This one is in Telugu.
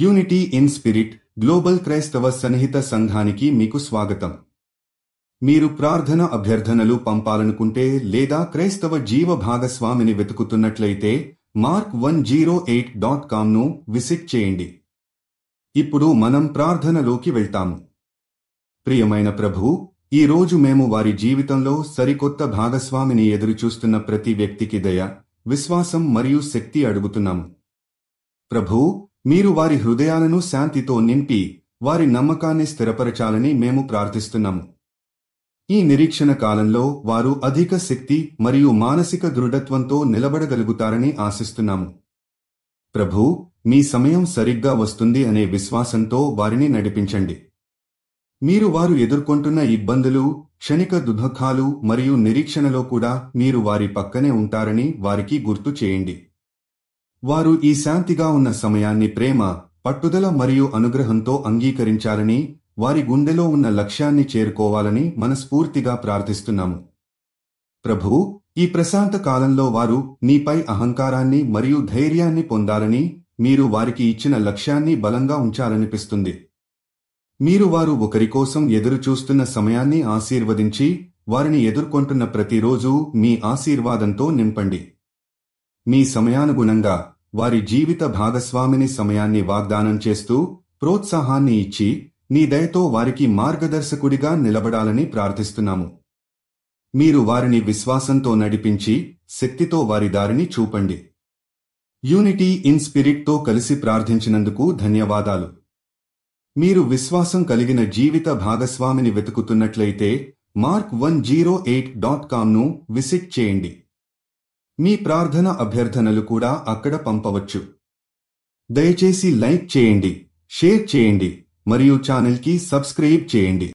యూనిటీ ఇన్ స్పిరిట్ గ్లోబల్ క్రైస్తవ సన్నిహిత సంఘానికి మీకు స్వాగతం. మీరు ప్రార్థన అభ్యర్థనలు పంపాలనుకుంటే లేదా క్రైస్తవ జీవ భాగస్వామిని వెతుకుతున్నట్లయితే mark108.comను విజిట్ చేయండి. ఇప్పుడు మనం ప్రార్థనలోకి వెళ్తాము. ప్రియమైన ప్రభూ, ఈ రోజు మేము వారి జీవితంలో సరికొత్త భాగస్వామిని ఎదురుచూస్తున్న ప్రతి వ్యక్తికి దయ, విశ్వాసం మరియు శక్తి అడుగుతున్నాము. ప్రభూ, మీరు వారి హృదయాలను శాంతితో నింపి వారి నమ్మకాన్ని స్థిరపరచాలని మేము ప్రార్థిస్తున్నాము. ఈ నిరీక్షణ కాలంలో వారు అధిక శక్తి మరియు మానసిక దృఢత్వంతో నిలబడగలుగుతారని ఆశిస్తున్నాము. ప్రభూ, మీ సమయం సరిగ్గా వస్తుంది అనే విశ్వాసంతో వారిని నడిపించండి. మీరు వారు ఎదుర్కొంటున్న ఇబ్బందులు, క్షణిక దుఃఖాలు మరియు నిరీక్షణలో కూడా మీరు వారి పక్కనే ఉంటారని వారికి గుర్తు చేయండి. వారు ఈ శాంతిగా ఉన్న సమయాన్ని ప్రేమ, పట్టుదల మరియు అనుగ్రహంతో అంగీకరించాలని, వారి గుండెలో ఉన్న లక్ష్యాన్ని చేరుకోవాలని మనస్ఫూర్తిగా ప్రార్థిస్తున్నాము. ప్రభూ, ఈ ప్రశాంత కాలంలో వారు నీపై అహంకారాన్ని మరియు ధైర్యాన్ని పొందాలని, మీరు వారికి ఇచ్చిన లక్ష్యాన్ని బలంగా ఉంచాలనిపిస్తుంది. మీరు వారు ఒకరి కోసం ఎదురుచూస్తున్న సమయాన్ని ఆశీర్వదించి, వారిని ఎదుర్కొంటున్న ప్రతిరోజు మీ ఆశీర్వాదంతో నింపండి. మీ సమయానుగుణంగా వారి జీవిత భాగస్వామిని సమయాన్ని వాగ్దానం చేస్తూ, ప్రోత్సాహాన్ని ఇచ్చి, నీ దయతో వారికి మార్గదర్శకుడిగా నిలబడాలని ప్రార్థిస్తున్నాము. మీరు వారిని విశ్వాసంతో నడిపించి, శక్తితో వారి దారిని చూపండి. యూనిటీ ఇన్ స్పిరిట్తో కలిసి ప్రార్థించినందుకు ధన్యవాదాలు. మీరు విశ్వాసం కలిగిన జీవిత భాగస్వామిని వెతుకుతున్నట్లయితే mark108.comను విజిట్ చేయండి. మీ ప్రార్థన అభ్యర్థనలు కూడా అక్కడ పంపవచ్చు. దయచేసి లైక్ చేయండి, షేర్ చేయండి మరియు ఛానల్కి సబ్స్క్రైబ్ చేయండి.